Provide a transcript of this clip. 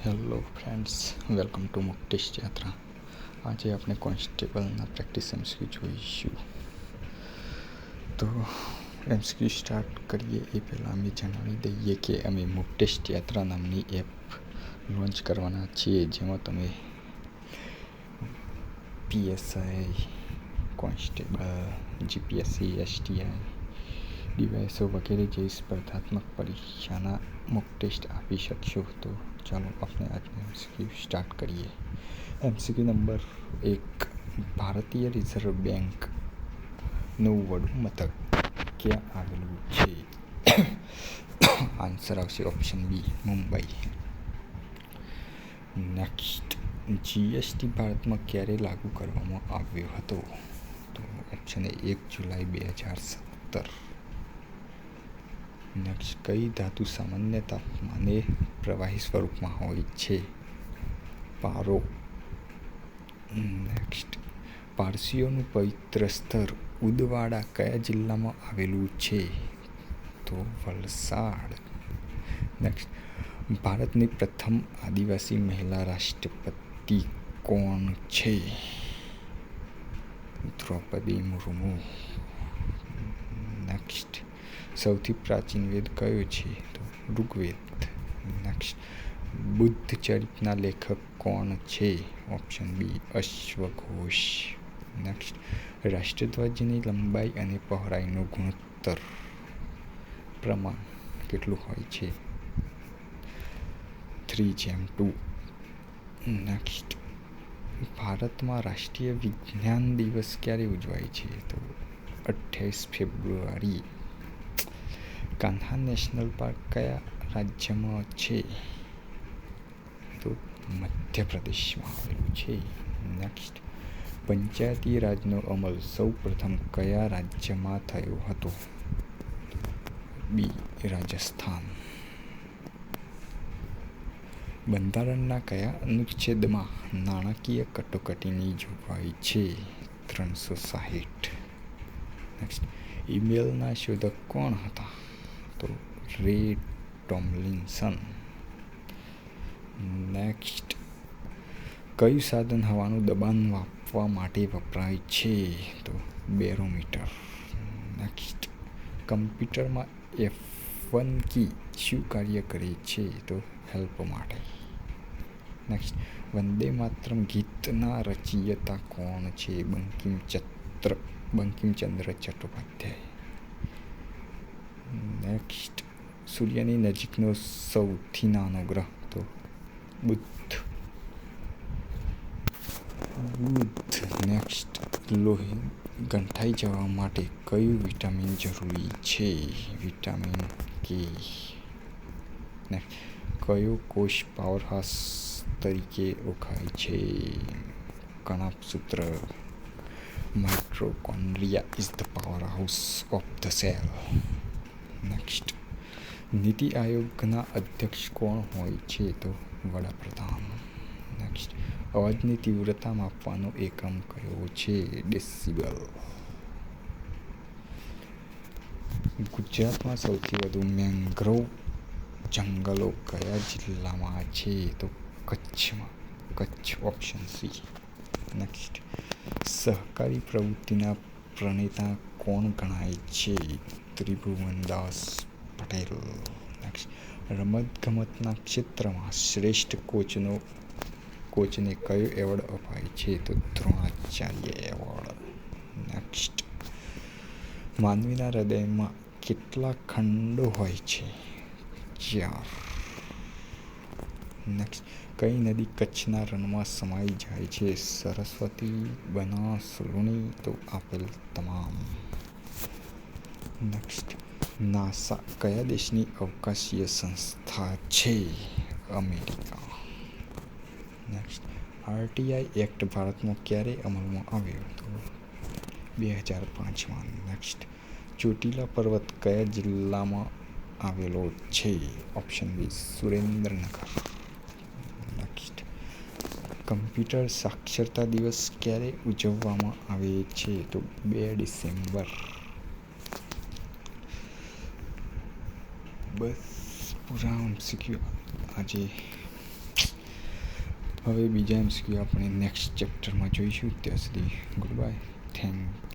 Hello friends, welcome to mock test Yatra. આજે આપણે કોન્સ્ટેબલના practice MCQ જોઈશું. તો એમસીક્યુ સ્ટાર્ટ કરીએ એ પહેલાં અમે જણાવી દઈએ કે અમે મોક ટેસ્ટ યાત્રા નામની એપ લોન્ચ કરવાના છીએ, જેમાં તમે PSI, constable, GPSC, STI, DYSO વગેરે જેવી સ્પર્ધાત્મક પરીક્ષાના મોક ટેસ્ટ આપી શકશો. તો ચાલો આપણે આજનો એમસીક્યુ સ્ટાર્ટ કરીએ. એમસીક્યુ નંબર 1, ભારતીય રિઝર્વ બેંકનું વડું મથક ક્યાં આવેલું છે? આન્સર આવશે option B, Mumbai. Next, GST ભારતમાં ક્યારે લાગુ કરવામાં આવ્યો હતો? તો ઓપ્શન એ 1 જુલાઈ 2017. નેક્સ્ટ, કઈ ધાતુ સામાન્ય તાપમાને પ્રવાહી સ્વરૂપમાં હોય છે? પારો. નેક્સ્ટ, પારસીઓનું પવિત્ર સ્થળ ઉદવાડા કયા જિલ્લામાં આવેલું છે? તો વલસાડ. નેક્સ્ટ, ભારતની પ્રથમ આદિવાસી મહિલા રાષ્ટ્રપતિ કોણ છે? દ્રૌપદી મુર્મુ. નેક્સ્ટ, સૌથી પ્રાચીન વેદ કયો છે? તો ઋગ્વેદ. નેક્સ્ટ, બુદ્ધ ચરિતના લેખક કોણ છે? ઓપ્શન બી, અશ્વઘોષ. નેક્સ્ટ, રાષ્ટ્રધ્વજની લંબાઈ અને પહોળાઈનું ગુણોત્તર પ્રમાણ કેટલું હોય છે? 3:2. નેક્સ્ટ, ભારતમાં રાષ્ટ્રીય વિજ્ઞાન દિવસ ક્યારે ઉજવાય છે? તો 28 ફેબ્રુઆરી. કાન્હા નેશનલ પાર્ક કયા રાજ્યમાં છે? તો મધ્યપ્રદેશમાં આવેલું છે. નેક્સ્ટ, પંચાયતી રાજનો અમલ સૌ પ્રથમ કયા રાજ્યમાં થયો હતો? બી, રાજસ્થાન. બંધારણના કયા અનુચ્છેદમાં નાણાકીય કટોકટીની જોગવાઈ છે? 360. નેક્સ્ટ, ઈમેલના શોધક કોણ હતા? તો રે ટોમલિન્સન. નેક્સ્ટ, કયું સાધન હવાનું દબાણ માપવા માટે વપરાય છે? તો બેરોમીટર. નેક્સ્ટ, કમ્પ્યુટરમાં F1 કી શું કાર્ય કરે છે? તો હેલ્પ માટે. નેક્સ્ટ, વંદે માતરમ ગીતના રચયિતા કોણ છે? બંકિમચંદ્ર ચટ્ટોપાધ્યાય. નેક્સ્ટ, સૂર્યની નજીકનો સૌથી નાનો ગ્રહ? તો બુધ. નેક્સ્ટ, લોહી ગંઠાઈ જવા માટે કયું વિટામિન જરૂરી છે? વિટામિન કે. નેક્સ્ટ, કયો કોષ પાવરહાઉસ તરીકે ઓળખાય છે? કણાભસૂત્ર. Mitochondria is the powerhouse of the cell. Next, NITI આયોગના અધ્યક્ષ કોણ હોય છે? તો વડાપ્રધાન. નેક્સ્ટ, અવાજની તીવ્રતા માપવાનો એકમ કયો છે? ડેસિબલ. ગુજરાતમાં સૌથી વધુ મેંગ્રોવ જંગલો કયા જિલ્લામાં છે? તો કચ્છમાં. Kutch, option C. નેક્સ્ટ, સહકારી પ્રવૃત્તિના પ્રણેતા કોણ ગણાય છે? ત્રિભુવનદાસ પટેલ. નેક્સ્ટ, રમતગમતના ક્ષેત્રમાં શ્રેષ્ઠ કોચને કયો એવોર્ડ અપાય છે? તો દ્રોણાચાર્ય એવોર્ડ. નેક્સ્ટ, માનવીના હૃદયમાં કેટલા ખંડો હોય છે? 4. નેક્સ્ટ, કઈ નદી કચ્છના રણમાં સમાઈ જાય છે? સરસ્વતી, બનાસ, લુણી. તો આપેલ તમામ. નેક્સ્ટ, નાસા કયા દેશની અવકાશીય સંસ્થા છે? અમેરિકા. નેક્સ્ટ, આરટીઆઈ એક્ટ ભારતમાં ક્યારે અમલમાં આવ્યો? તો 2005માં. નેક્સ્ટ, ચોટીલા પર્વત કયા જિલ્લામાં આવેલો છે? Option B, Surendranagar. Next, computer સાક્ષરતા દિવસ ક્યારે ઉજવવામાં આવે છે? તો 2 ડિસેમ્બર. બસ પૂરા એમસીક્યુ આજે હવે બીજા એમસીક્યુ આપણે નેક્સ્ટ ચેપ્ટરમાં જોઈશું. ત્યાં સુધી ગુડ બાય. થેન્ક